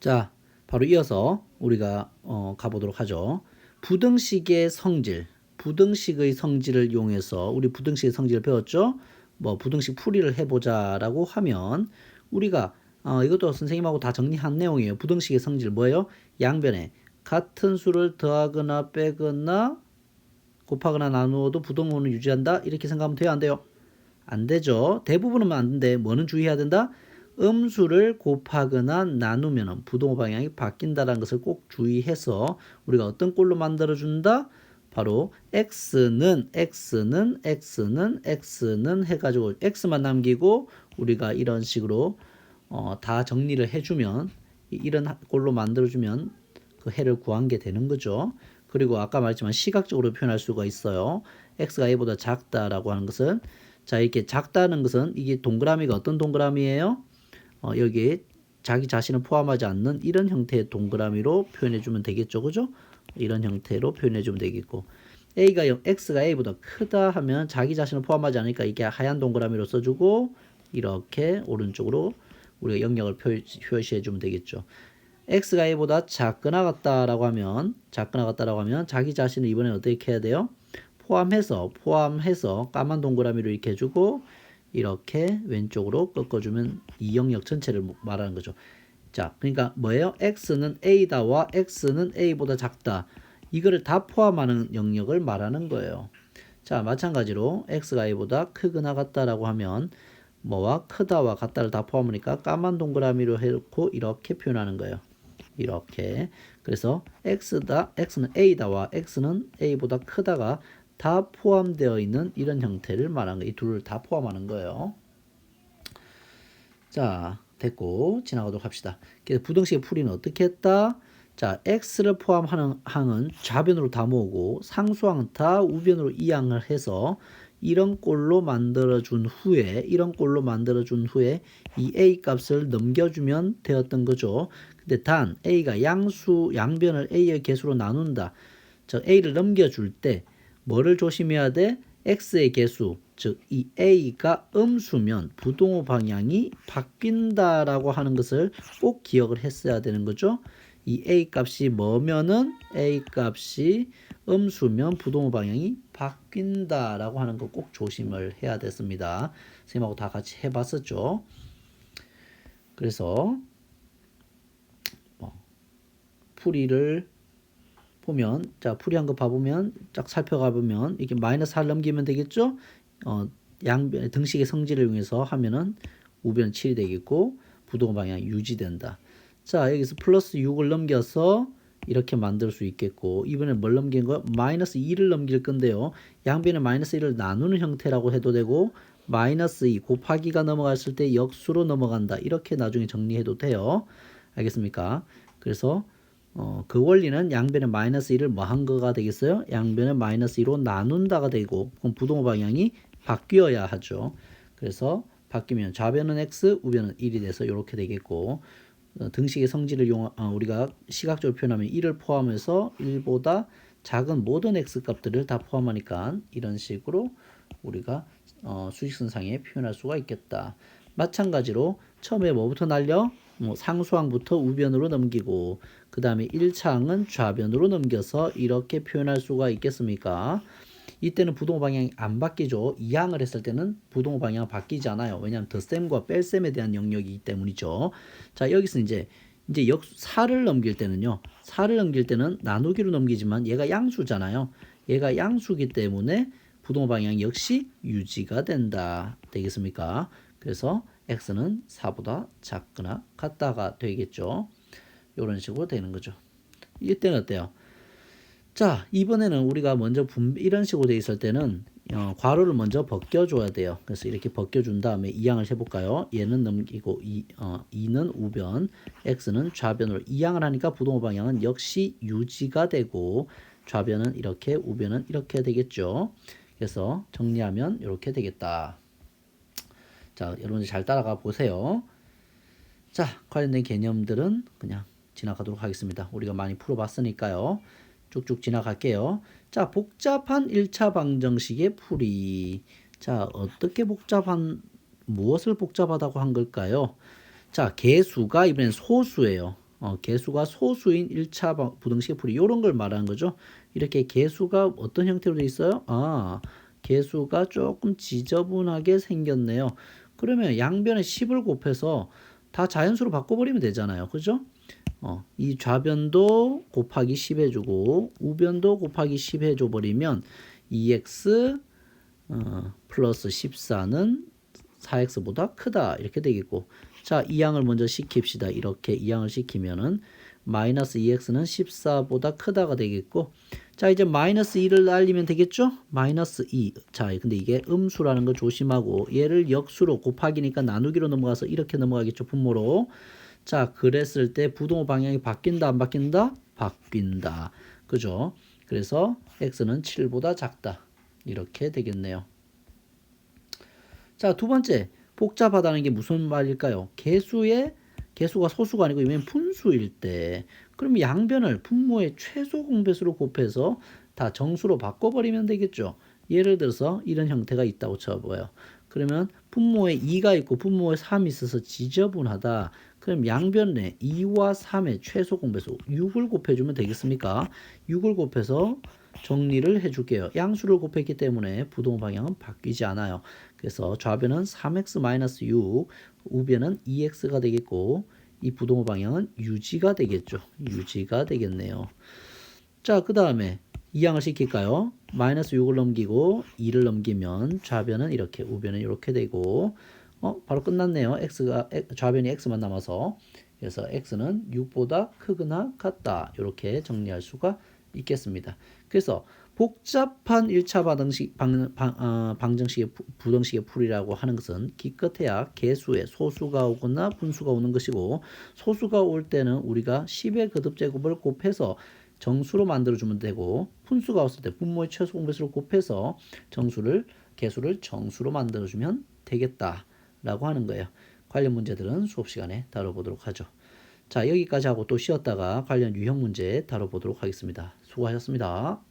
자, 바로 이어서 우리가 가보도록 하죠. 부등식의 성질, 부등식의 성질을 이용해서 우리 부등식의 성질을 배웠죠. 뭐 부등식 풀이를 해보자라고 하면 우리가 이것도 선생님하고 다 정리한 내용이에요. 부등식의 성질 뭐예요? 양변에 같은 수를 더하거나 빼거나 곱하거나 나누어도 부등호는 유지한다. 이렇게 생각하면 돼요, 안 돼요? 안 되죠. 대부분은 안 되는데 뭐는 주의해야 된다? 음수를 곱하거나 나누면 부동호 방향이 바뀐다는 것을 꼭 주의해서 우리가 어떤 꼴로 만들어준다? 바로 x는 해가지고 x만 남기고 우리가 이런 식으로 다 정리를 해주면 이런 꼴로 만들어주면 그 해를 구한 게 되는 거죠. 그리고 아까 말했지만 시각적으로 표현할 수가 있어요. x가 a보다 작다라고 하는 것은 자, 이렇게 작다는 것은 이게 동그라미가 어떤 동그라미예요? 여기에 자기 자신을 포함하지 않는 이런 형태의 동그라미로 표현해 주면 되겠죠. 그죠? 이런 형태로 표현해 주면 되겠고 x가 a보다 크다 하면 자기 자신을 포함하지 않으니까 이게 하얀 동그라미로 써주고 이렇게 오른쪽으로 우리가 영역을 표시해 주면 되겠죠. x가 a보다 작거나 같다라고 하면 자기 자신을 이번에 어떻게 해야 돼요? 포함해서 까만 동그라미로 이렇게 해주고 이렇게 왼쪽으로 꺾어주면 이 영역 전체를 말하는 거죠. 자, 그러니까 뭐예요? x는 a다와 x는 a보다 작다. 이거를 다 포함하는 영역을 말하는 거예요. 자, 마찬가지로 x가 a보다 크거나 같다라고 하면 뭐와 크다와 같다를 다 포함하니까 까만 동그라미로 해놓고 이렇게 표현하는 거예요. 이렇게. 그래서 x는 a다와 x는 a보다 크다가 다 포함되어 있는 이런 형태를 말하는 거예요. 이 둘을 다 포함하는 거예요. 자, 됐고 지나가도록 합시다. 그래서 부등식의 풀이는 어떻게 했다? 자, x를 포함하는 항은 좌변으로 다 모으고 상수항은 다 우변으로 이항을 해서 이런 꼴로 만들어준 후에 이 a 값을 넘겨주면 되었던 거죠. 근데 단 a가 양변을 a의 개수로 나눈다. 즉 a를 넘겨줄 때 뭐를 조심해야 돼? x의 개수, 즉 이 a가 음수면 부동호 방향이 바뀐다라고 하는 것을 꼭 기억을 했어야 되는 거죠. 이 a 값이 뭐면은 a 값이 음수면 부동호 방향이 바뀐다라고 하는 거 꼭 조심을 해야 됐습니다. 선생님하고 다 같이 해봤었죠. 그래서 풀이를 보면 자 풀이한 거 봐보면 쫙 살펴가 보면 이렇게 마이너스 4를 넘기면 되겠죠. 양변 등식의 성질을 이용해서 하면은 우변 7이 되겠고 부동호 방향이 유지된다. 자 여기서 플러스 6을 넘겨서 이렇게 만들 수 있겠고 이번에 뭘 넘긴 거야? 마이너스 2를 넘길 건데요. 양변에 마이너스 1을 나누는 형태라고 해도 되고 마이너스 2 곱하기가 넘어갔을 때 역수로 넘어간다. 이렇게 나중에 정리해도 돼요. 알겠습니까? 그래서 그 원리는 양변에 마이너스 1을 뭐 한 거가 되겠어요? 양변에 마이너스 2로 나눈다가 되고 그럼 부동호 방향이 바뀌어야 하죠. 그래서 바뀌면 좌변은 x, 우변은 1이 돼서 이렇게 되겠고 등식의 성질을 우리가 시각적으로 표현하면 1을 포함해서 1보다 작은 모든 x 값들을 다 포함하니까 이런 식으로 우리가 수직선상에 표현할 수가 있겠다. 마찬가지로 처음에 뭐부터 날려? 상수항부터 우변으로 넘기고 그 다음에 1차항은 좌변으로 넘겨서 이렇게 표현할 수가 있겠습니까? 이때는 부동호 방향이 안 바뀌죠. 이항을 했을 때는 부동호 방향은 바뀌지 않아요. 왜냐하면 덧셈과 뺄셈에 대한 영역이기 때문이죠. 자 여기서 이제 4를 넘길 때는요. 4를 넘길 때는 나누기로 넘기지만 얘가 양수잖아요. 얘가 양수기 때문에 부동호 방향 역시 유지가 된다. 되겠습니까? 그래서 x는 4보다 작거나 같다가 되겠죠. 이런 식으로 되는 거죠. 이때는 어때요? 자, 이번에는 우리가 먼저 이런 식으로 돼 있을 때는 괄호를 먼저 벗겨줘야 돼요. 그래서 이렇게 벗겨준 다음에 이항을 해볼까요? 얘는 넘기고 2는 우변, x는 좌변으로 이항을 하니까 부동호 방향은 역시 유지가 되고 좌변은 이렇게, 우변은 이렇게 되겠죠. 그래서 정리하면 이렇게 되겠다. 자, 여러분들 잘 따라가 보세요. 자, 관련된 개념들은 그냥 지나가도록 하겠습니다. 우리가 많이 풀어봤으니까요. 쭉쭉 지나갈게요. 자, 복잡한 1차 방정식의 풀이. 자, 무엇을 복잡하다고 한 걸까요? 자, 개수가 이번엔 소수예요. 개수가 소수인 1차 부등식의 풀이 이런 걸 말하는 거죠. 이렇게 개수가 어떤 형태로 돼 있어요? 개수가 조금 지저분하게 생겼네요. 그러면 양변에 10을 곱해서 다 자연수로 바꿔버리면 되잖아요. 그죠? 이 좌변도 곱하기 10 해주고 우변도 곱하기 10 해줘버리면 2x 플러스 14는 4x보다 크다 이렇게 되겠고, 자, 이 양을 먼저 시킵시다. 이렇게 이 양을 시키면은 마이너스 2x는 14보다 크다가 되겠고, 자, 이제 마이너스 2를 날리면 되겠죠? 마이너스 2. 자, 근데 이게 음수라는 거 조심하고 얘를 역수로 곱하기니까 나누기로 넘어가서 이렇게 넘어가겠죠, 분모로. 자, 그랬을 때 부동호 방향이 바뀐다 안 바뀐다? 바뀐다. 그죠? 그래서 x는 7보다 작다. 이렇게 되겠네요. 자, 두 번째, 복잡하다는 게 무슨 말일까요? 개수가 소수가 아니고 이면 분수일 때, 그럼 양변을 분모의 최소 공배수로 곱해서 다 정수로 바꿔버리면 되겠죠. 예를 들어서 이런 형태가 있다고 쳐봐요. 그러면 분모에 2가 있고 분모에 3이 있어서 지저분하다. 그럼 양변에 2와 3의 최소 공배수 6을 곱해주면 되겠습니까? 6을 곱해서 정리를 해줄게요. 양수를 곱했기 때문에 부동호 방향은 바뀌지 않아요. 그래서 좌변은 3x-6, 우변은 2x가 되겠고, 이 부동호 방향은 유지가 되겠죠. 유지가 되겠네요. 자, 그 다음에 이 양을 시킬까요? 마이너스 6을 넘기고 2를 넘기면 좌변은 이렇게, 우변은 이렇게 되고, 바로 끝났네요. 좌변이 x만 남아서. 그래서 x는 6보다 크거나 같다. 이렇게 정리할 수가 있겠습니다. 그래서 복잡한 1차 방정식의 부등식의 풀이라고 하는 것은 기껏해야 개수에 소수가 오거나 분수가 오는 것이고, 소수가 올 때는 우리가 10의 거듭제곱을 곱해서 정수로 만들어주면 되고, 분수가 왔을 때 분모의 최소 공배수를 곱해서 개수를 정수로 만들어주면 되겠다라고 하는 거예요. 관련 문제들은 수업 시간에 다뤄보도록 하죠. 자, 여기까지 하고 또 쉬었다가 관련 유형 문제 다뤄보도록 하겠습니다. 수고하셨습니다.